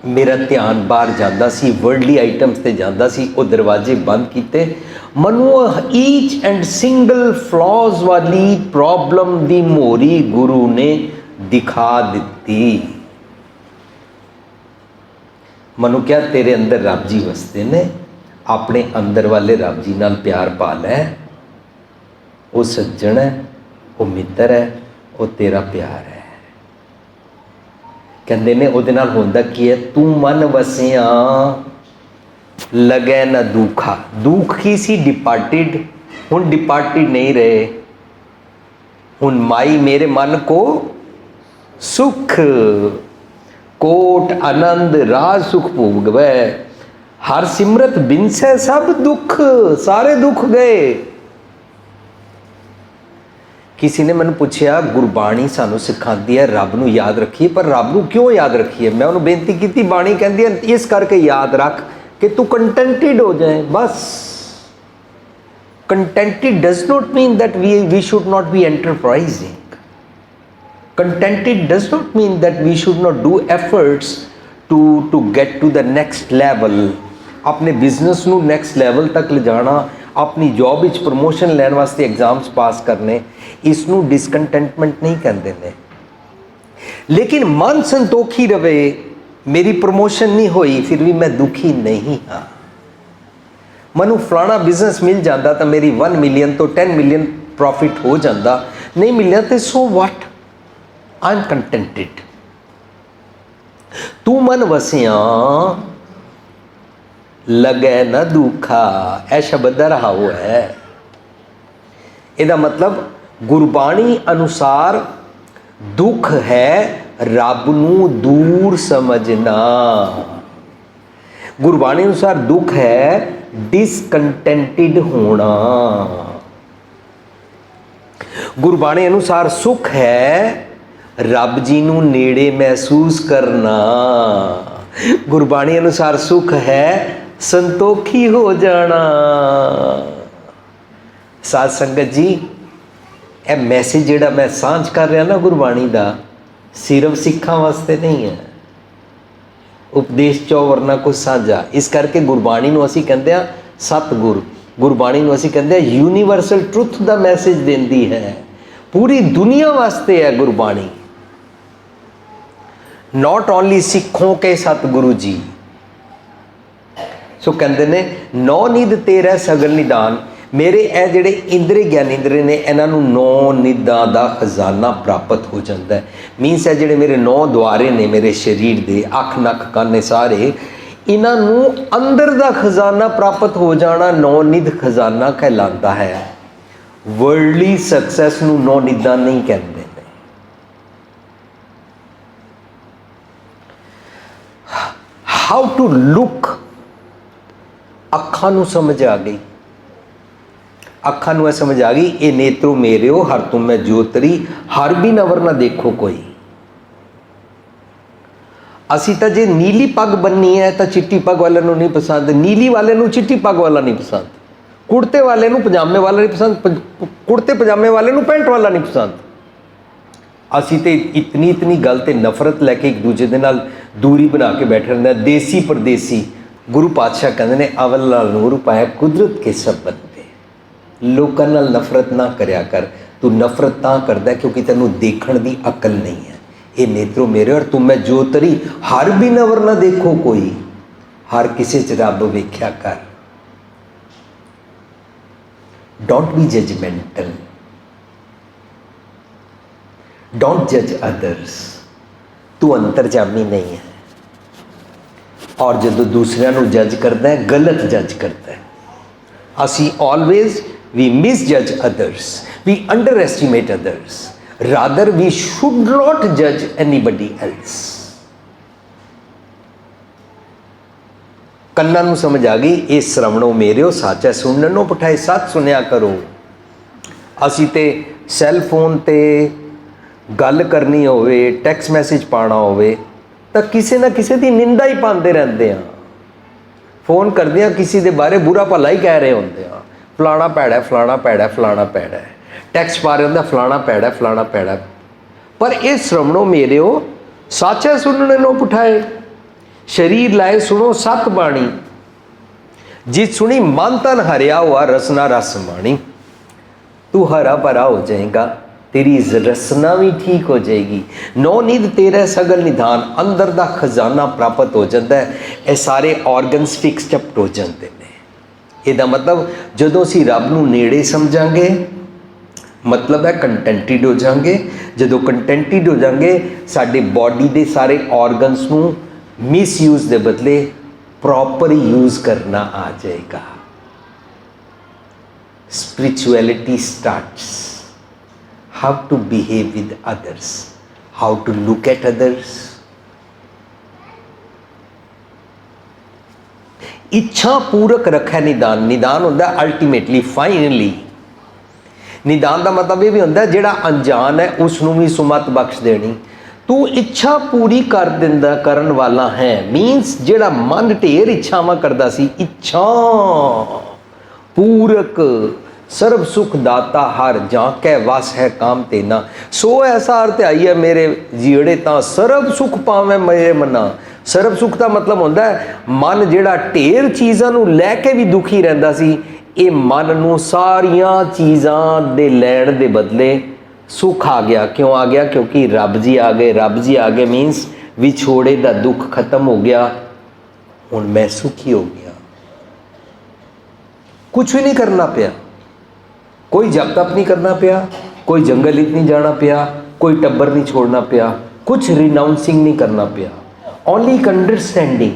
ਮੇਰਾ ਧਿਆਨ ਬਾਹਰ ਜਾਂਦਾ ਸੀ, ਵਰਲਡਲੀ ਆਈਟਮਸ ਤੇ ਜਾਂਦਾ ਸੀ, ਉਹ ਦਰਵਾਜ਼ੇ ਬੰਦ ਕੀਤੇ। ਮੈਨੂੰ ਈਚ ਐਂਡ ਸਿੰਗਲ ਫਲॉज ਵਾਲੀ ਪ੍ਰੋਬਲਮ ਦੀ ਮੋਰੀ ਗੁਰੂ ਨੇ ਦਿਖਾ ਦਿੱਤੀ। ਮੈਨੂੰ ਕਿਹਾ ਤੇਰੇ ਅੰਦਰ ਰੱਬ ਜੀ ਵਸਦੇ ਨੇ, ਆਪਣੇ ਅੰਦਰ ਵਾਲੇ ਰੱਬ ਜੀ ਨਾਲ ਪਿਆਰ ਪਾ ਲੈ, ਉਹ ਸੱਜਣ ਹੈ, ਉਹ ਮਿੱਤਰ ਹੈ, ਉਹ ਤੇਰਾ ਪਿਆਰ ਹੈ। ਕਹਿੰਦੇ ਨੇ ਉਹਦੇ ਨਾਲ ਹੁੰਦਾ ਕੀ ਹੈ, ਤੂੰ ਮਨ ਵਸਿਆ ਲਗੈ ਨਾ ਦੁਖਾ। ਦੁੱਖ ਕੀ ਸੀ? ਡਿਪਾਰਟਿਡ। ਹੁਣ ਡਿਪਾਰਟਿਡ ਨਹੀਂ ਰਹੇ। ਹੁਣ ਮਾਈ ਮੇਰੇ ਮਨ ਕੋ ਸੁਖ ਕੋਟ ਆਨੰਦ ਰਾਜ ਸੁਖ ਭੋਗਵੈ, ਹਰ ਸਿਮਰਤ ਬਿਨਸੈ ਸਭ ਦੁੱਖ, ਸਾਰੇ ਦੁੱਖ ਗਏ। किसी ने मैंने पूछा गुरबाणी सानू सिखाती है रब नू याद रखिए, पर रब नू क्यों याद रखिए? मैं उन्होंने बेनती की, बाणी कहती है इस करके याद रख कि तू कंटेंटेड हो जाए। बस contented does not mean that we should not be enterprising. Contented does not mean that we should not do efforts to get to the next level. अपने बिजनेस नू नेक्स्ट लैवल तक ले जाना, अपनी जॉब विच प्रमोशन लैन वास्ते exams पास करने, इसनू discontentment नहीं कहते ने। लेकिन मन संतोखी रवे, मेरी प्रमोशन नहीं हुई फिर भी मैं दुखी नहीं हाँ। मनु फलाना बिजनेस मिल जाता तो मेरी 1 मिलियन तो 10 मिलियन प्रॉफिट हो जाता, नहीं मिलना तो so what, I am contented. तू मन वसिया लगे न दुखा, यह शब्द का रहा हुआ है। इसका मतलब गुरबाणी अनुसार दुख है रब नू दूर समझना। गुरबाणी अनुसार दुख है डिसकंटेंटेड होना। गुरबाणी अनुसार सुख है रब जी नू नेड़े महसूस करना। गुरबाणी अनुसार सुख है संतोखी हो जाना। साध संगत जी, यह मैसेज जिहड़ा मैं सांझ कर रहा ना गुरबाणी का, सिर्फ सिखां वास्ते नहीं है। उपदेश चो वरना कुछ साझा। इस करके गुरबाणी नूं असीं कहंदे आ सतगुर। गुरबाणी नूं असीं कहंदे आ यूनीवर्सल ट्रुथ का मैसेज देंदी है, पूरी दुनिया वास्ते है गुरबाणी। नॉट ओनली सिखों के सतगुरु जी। सो कहते ने नौ निध तेरा सगल निदान। मेरे ए जिहड़े इंद्रे ज्ञानेंद्रे ने, इन्हां नौ निधां दा खजाना प्राप्त हो जाता है। मीनस है जिहड़े मेरे 9 द्वारे ने मेरे शरीर दे, अख नक कान सारे, इन्हां नूं अंदर दा खजाना प्राप्त हो जाना 9 निध खजाना कहलाता है। वर्ल्डली सक्सैस नूं 9 निधां नहीं कहते। हाउ टू लुक, अखां नूं समझ आ गई। अखां नूं समझ आ गई, ये नेत्रो मेरे हो हर तुम मैं ज्योतरी, हर भी नवर ना देखो कोई। असी तो जे नीली पग बन्नी है तो चिट्टी पग वाले नूं नहीं पसंद, नीली वाले नूं चिट्टी पग वाला नहीं पसंद, कुर्ते वाले नूं पजामे वाला नहीं पसंद, कुर्ते पजामे वाले नूं पैंट वाला नहीं पसंद। असी तो इतनी गल ते नफरत लैके एक दूजे दे नाल दूरी बना के बैठे रहंदे। देसी परदेसी। गुरु पातशाह कहंदे ने अवल नाल नूर पाया कुदरत के सब बंदे। लोकां नाल नफरत ना करया कर, तू नफरत तां करदा है क्योंकि तैनूं देखण दी अकल नहीं है। ये नेत्रो मेरे और तुम मैं जो तरी हर भी नवर ना देखो कोई, हर किसी च रब वेख्या कर। डोंट बी जजमेंटल, डोंट जज अदर्स। तू अंतरजामी नहीं है और जो दूसरिਆਂ ਨੂੰ जज करता है गलत जज करता है। असी always we misjudge others, we underestimate others, rather we should not जज एनीबडी एल्स। ਕੰਨਾਂ ਨੂੰ ਸਮਝ ਆ ਗਈ, ਇਹ श्रवणों मेरेओ साचा सुननो पठाए सत सुनिया करो। ਅਸੀਂ ਤੇ सैल फोन ते गल करनी होवे, टैक्स मैसेज पाना होवे तो किसी ना किसी की निंदा ही पाते रहते हैं। फोन करते हैं किसी के बारे बुरा भला ही कह रहे होंगे हैं, फलाना भैड़ा फलाना भैड़ा फलाना भैड़ा, टैक्स पा रहे होंगे फलाना भैड़ा फलाना भैड़ा। पर ये श्रवणों मेरेओ साचा सुनने नो पुठाए, शरीर लाए सुनो सत बाणी, जित सुनी मन तन हरिया हुआ रसना रस माणी। तू हरा भरा हो जाएगा, तेरी रसना भी ठीक हो जाएगी। नौ निध तेरा सगल निधान, अंदर दा खजाना प्राप्त हो जाता है। ये सारे ऑर्गनस फिक्सड अप हो जाते हैं। ਇਹਦਾ मतलब ਜਦੋਂ ਅਸੀਂ ਰੱਬ ਨੂੰ ਨੇੜੇ ਸਮਝਾਂਗੇ मतलब है कंटेंटिड हो जाएंगे। ਜਦੋਂ कंटेंटिड हो जाएंगे साडे बॉडी ਦੇ ਸਾਰੇ ऑर्गनस ਨੂੰ मिसयूज ਦੇ बदले प्रॉपर यूज करना आ जाएगा। Spirituality starts how to behave with others, how to look at others। इच्छा पूरक रखा निदान, निदान होता अल्टीमेटली फाइनली। निदान का मतलब ये भी होता है जिहड़ा अनजान है उसनूं भी सुमत बख्श देनी। तू इच्छा पूरी कर दिंदा करन वाला है, मीनस जिहड़ा मन ढेर इच्छावां करदा सी, इच्छा पूरक सर्व सुख दाता हर जाके वस है काम तेना। सो ऐसा अर्थ आई है मेरे जीड़े तां सर्व सुख पावे मेरे मना। सर्व सुख का मतलब होंदा है मन जिहड़ा ढेर चीज़ां नूं लैके भी दुखी रहिंदा सी, ये मन नूं सारियां चीज़ां दे लैण दे बदले सुख आ गया। क्यों आ गया? क्योंकि रब जी आ गए। रब जी आ गए मीनस विछोड़े दा दुख खत्म हो गया, हुण मैं सुखी हो गया। कुछ भी नहीं करना पिया, कोई जप तप नहीं करना पिया, कोई जंगल नहीं जाना पिया, कोई टब्बर नहीं छोड़ना पिया, कुछ रिनाउंसिंग नहीं करना पिया। Only understanding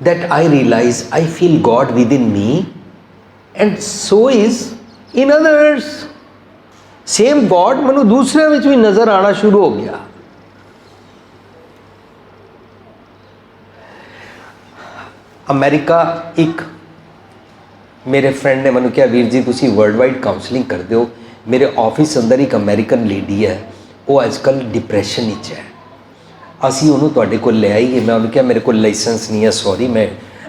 that I realize I feel God within me and so is in others. Same God मैनू दूसरे में भी नज़र आना शुरू हो गया। अमेरिका एक मेरे फ्रेंड ने मैंने कहा वीर जी तुसी वर्ल्ड वाइड काउंसलिंग करते हो। मेरे ऑफिस अंदर एक अमेरिकन लेडी है, वो अजकल डिप्रैशन विच है। असी उन्होंने तुहाडे कोल ले आईए। मैं उन्होंने कहा मेरे को लाइसेंस नहीं है, सॉरी मैं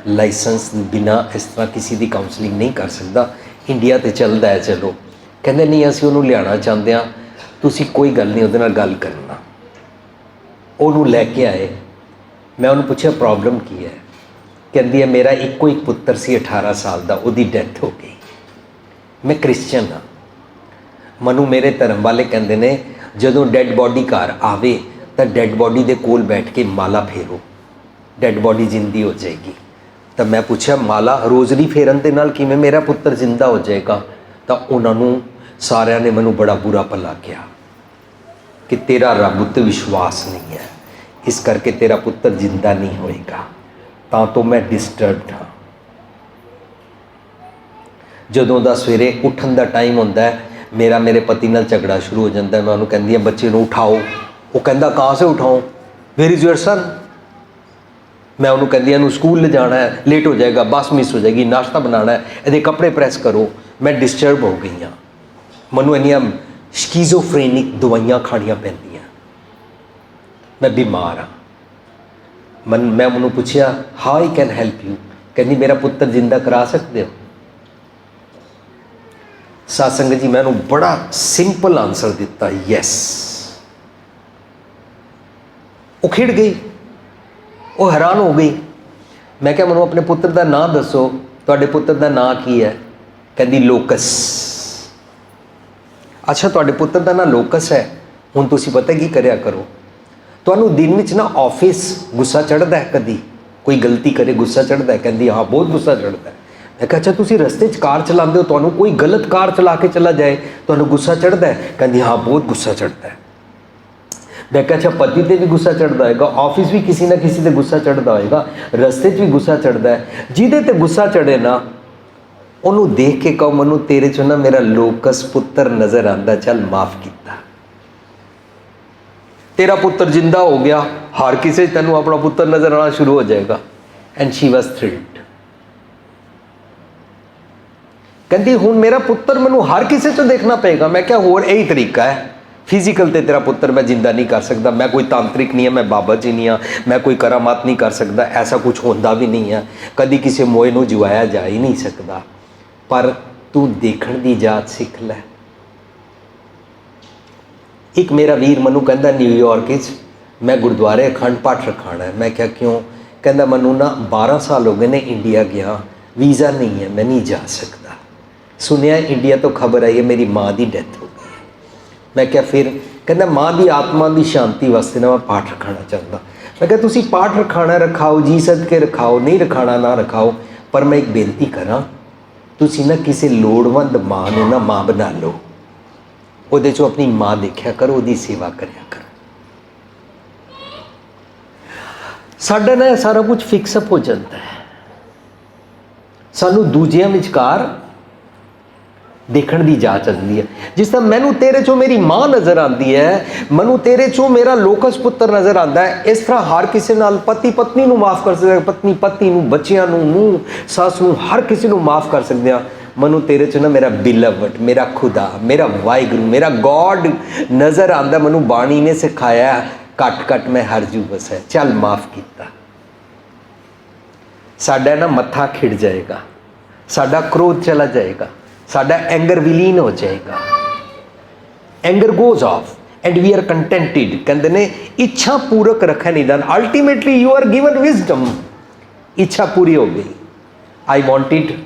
लाइसेंस बिना इस तरह किसी की काउंसलिंग नहीं कर सकता, इंडिया तो चलता है। चलो कहते नहीं असी उन्होंने लियाना चाहते हैं, तुसी कोई गल नहीं उहदे नाल गल करना। उन्होंने लैके आए, मैं उन्होंने पूछा प्रॉब्लम की है, कहती है मेरा एको एक पुत्र सी 18 साल का, उसकी डैथ हो गई। मैं क्रिश्चियन हाँ, मनु मेरे धर्म वाले कहते हैं जदों डैड बॉडी घर आवे तो डैड बॉडी के कोल बैठ के माला फेरो, डैड बॉडी जिंदी हो जाएगी। तो मैं पूछा माला रोज़री फेरन के नाल किवें मेरा पुत्र जिंदा हो जाएगा? तो उन्होंने सारिया ने मैनू बड़ा बुरा भला किया कि तेरा रब उत्ते विश्वास नहीं है, इस करके तेरा पुत्र जिंदा नहीं होएगा। तो मैं डिस्टर्ब्ड हाँ। जदों दा सवेरे उठन का टाइम होंदा है मेरा मेरे पति नाल झगड़ा शुरू हो जाता है। मैं उन्होंने कहती है बच्चे को उठाओ, वो कहता कहाँ से उठाऊँ, वेयर इज़ योर सन। मैं उन्होंने कहती है स्कूल ले जाना है, लेट हो जाएगा, बस मिस हो जाएगी, नाश्ता बनाना है, ये कपड़े प्रेस करो। मैं डिस्टर्ब हो गई हाँ, मैनू इन्नियां स्कीज़ोफ्रेनिक दवाइयां खानियां पैंदियां, मैं बीमार हाँ। मैं उन्होंने पूछा how I can help you, कहती मेरा पुत्र जिंदा करा सकते हो? सत्संग जी मैं उन्होंने बड़ा सिंपल आंसर दिता, यस। वो खिड़ गई, वो हैरान हो गई। मैं क्या मैनू अपने पुत्र का नाम दसो, तुहाडे पुत्र का नाम की है? कहती लोकस। अच्छा तुहाडे पुत्तर का ना लोकस है, हुण तुसीं पता की करिया करो, तुहानूं दिन विच ना ऑफिस गुस्सा चढ़दा है, कदी कोई गलती करे गुस्सा चढ़दा है? कहती हाँ बहुत गुस्सा चढ़दा है। मैं कहा अच्छा तुसीं रस्ते च कार चलाते हो, तुहानूं कोई गलत कार चला के चला जाए, तुहानूं गुस्सा चढ़दा है? कहती हाँ बहुत गुस्सा चढ़दा है। मैं कहा अच्छा पति ते भी गुस्सा चढ़दा होएगा, ऑफिस भी किसी ना किसी ते गुस्सा चढ़दा होएगा, रस्ते च भी गुस्सा चढ़दा है। जिहदे ते गुस्सा चढ़े ना उन्होंने देख के कहो मनु तेरे चो ना मेरा लोकस पुत्र नज़र आंदा, चल माफ़ किया। तेरा पुत्र जिंदा हो गया, हर किसी तेनों अपना पुत्र नज़र आना शुरू हो जाएगा। And she was thrilled. कहती हुण मेरा पुत्र मैनू हर किसी चो देखना पेगा। मैं क्या होर यही तरीका है? फिजिकल तो तेरा पुत्र मैं जिंदा नहीं कर सकता, मैं कोई तांत्रिक नहीं है, मैं बाबा जी नहीं हाँ, मैं कोई करामात नहीं कर सकता, ऐसा कुछ होंदा भी नहीं है, कभी किसी मोए नूं जुआया जा ही नहीं सकता। पर तू देखण दी जाच सीख लै। एक मेरा वीर मनु कहंदा न्यूयॉर्क मैं गुरुद्वारे अखंड पाठ रखाना है। मैं क्या क्यों? कहंदा मनु ना 12 साल हो गए ने इंडिया गया, वीज़ा नहीं है, मैं नहीं जा सकता। सुनिया इंडिया तो खबर आई है मेरी माँ की डेथ हो गई है। मैं क्या फिर? कहंदा माँ की आत्मा की शांति वास्ते ना मैं पाठ रखाना चाहता। मैं क्या तुसीं पाठ रखाना रखाओ जी सदके रखाओ, नहीं रखाना ना रखाओ, पर मैं एक बेनती करा तुसीं ना किसी लोड़वंद माँ नूं ना माँ बना लो, ਉਹਦੇ ਚੋਂ अपनी माँ देखा करो, ਉਹਦੀ सेवा करिया करो। साडा ना सारा कुछ फिक्सअप हो जाता है, सानू दूजियां विचकार देखण दी जाच आती है। जिस तरह मैनू तेरे चों मेरी माँ नज़र आती है, मैनू तेरे चों मेरा लोकस पुत्र नज़र आता है, इस तरह हर किसी नाल पति पत्नी नू माफ़ कर सकते, पत्नी पति नू, बच्चियां नू, नूं सस नू, हर किसी नू माफ़ कर सकते हैं। मनु तेरे चो ना मेरा बिलवट, मेरा खुदा, मेरा वाहिगुरू, मेरा गॉड नज़र आता। मनु बाणी ने सिखाया घट घट मैं हर जू बस है, चल माफ़ किया। साडा ना मत्था खिड़ जाएगा, साडा क्रोध चला जाएगा, साडा एंगर विलीन हो जाएगा। Anger goes off and we are contented. कहते ने इच्छा पूरक रखा निदान, ultimately you are given wisdom. इच्छा पूरी हो गई। आई वॉन्टिड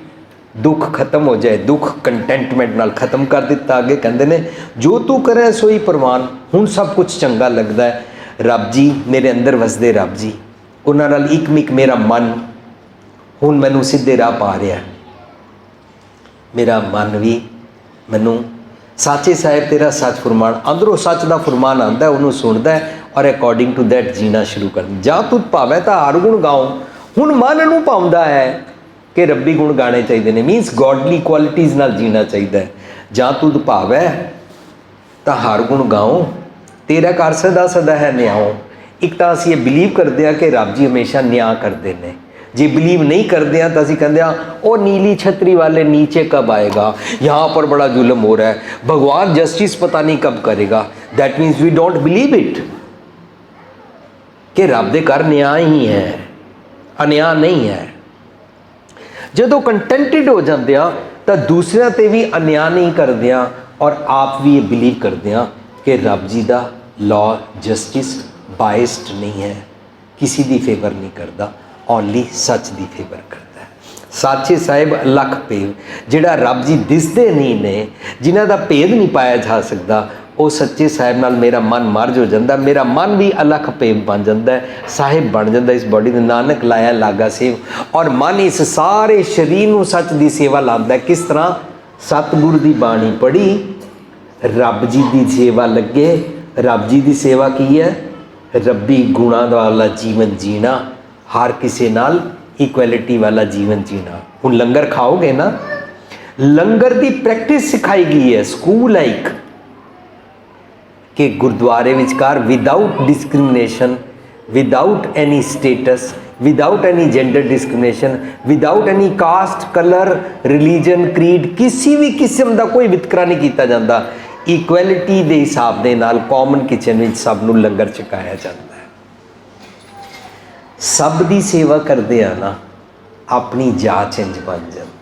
दुख खत्म हो जाए, दुख कंटेंटमेंट नाल खत्म कर दिता। आगे कहते ने जो तू करे सोई प्रवान, हुण सब कुछ चंगा लगता है। रब जी मेरे अंदर वसदे, रब जी उन्हां नाल एक मिक मेरा मन हुण मैनू सीधे राह पा रहा। मेरा मन भी मैनू साचे साहिब तेरा सच फरमान, अंदरों सच का फरमान आता है, उन्होंने सुनता है और अकॉर्डिंग टू दैट जीना शुरू कर। जा तू भावे तो हर गुण गाओ, हुण मन नूं पाउंदा है कि रब्बी गुण गाने चाहिए ने, मीनस गॉडली क्वालिटीज़ नाल जीना चाहिए। जां तू भावै तो हर गुण गाओ, तेरा कर सदा सदा है न्याओ। एक तो असीं ये बिलीव करते हैं कि रब जी हमेशा न्याय करते हैं, जे बिलीव नहीं करते हैं तो असीं कहते हैं वो नीली छतरी वाले नीचे कब आएगा, यहाँ पर बड़ा जुल्म हो रहा है, भगवान जस्टिस पता नहीं कब करेगा। That means we don't believe it कि रब दे घर न्याय ही है, अन्याय नहीं है। जो कंटेंटेड हो जाते हैं तो दूसरों ते भी अन्याय नहीं करते और आप भी ये बिलीव करते हैं कि रब जी का लॉ जस्टिस बाइस्ड नहीं है, किसी की फेवर नहीं करता, ओनली सच की फेवर करता है। साचे साहिब लख भेद, जिहड़ा रब जी दिसते नहीं ने, जिन्हां दा भेद नहीं पाया जा सकता, वो सच्चे साहिब नाल मेरा मन मर्ज हो जाता, मेरा मन भी अलख भेद बन जाता है, साहिब बन जाता इस बॉडी में। नानक लाया लागा सेव, और मन इस सारे शरीर नूं सच की सेवा लाता है। किस तरह? सतगुरु की बाणी पढ़ी, रब जी की सेवा लगे। रब जी की सेवा की है? रब्बी गुणा वाला जीवन जीना, हर किसी नाल इक्वैलिटी वाला जीवन जीना। हुण लंगर खाओगे ना, लंगर की प्रैक्टिस सिखाई गई है, स्कूल है एक कि गुरुद्वारे विचकार without discrimination, without any status, without any gender discrimination, without any caste, colour, religion, creed, किसी भी किस्म का कोई वितकरा नहीं किया जाता। इक्वैलिटी के हिसाब के नाल कॉमन किचन में सब नूं लंगर छकाया जाता है। सब की सेवा करते हैं ना, अपनी जाच इंज बन जाती।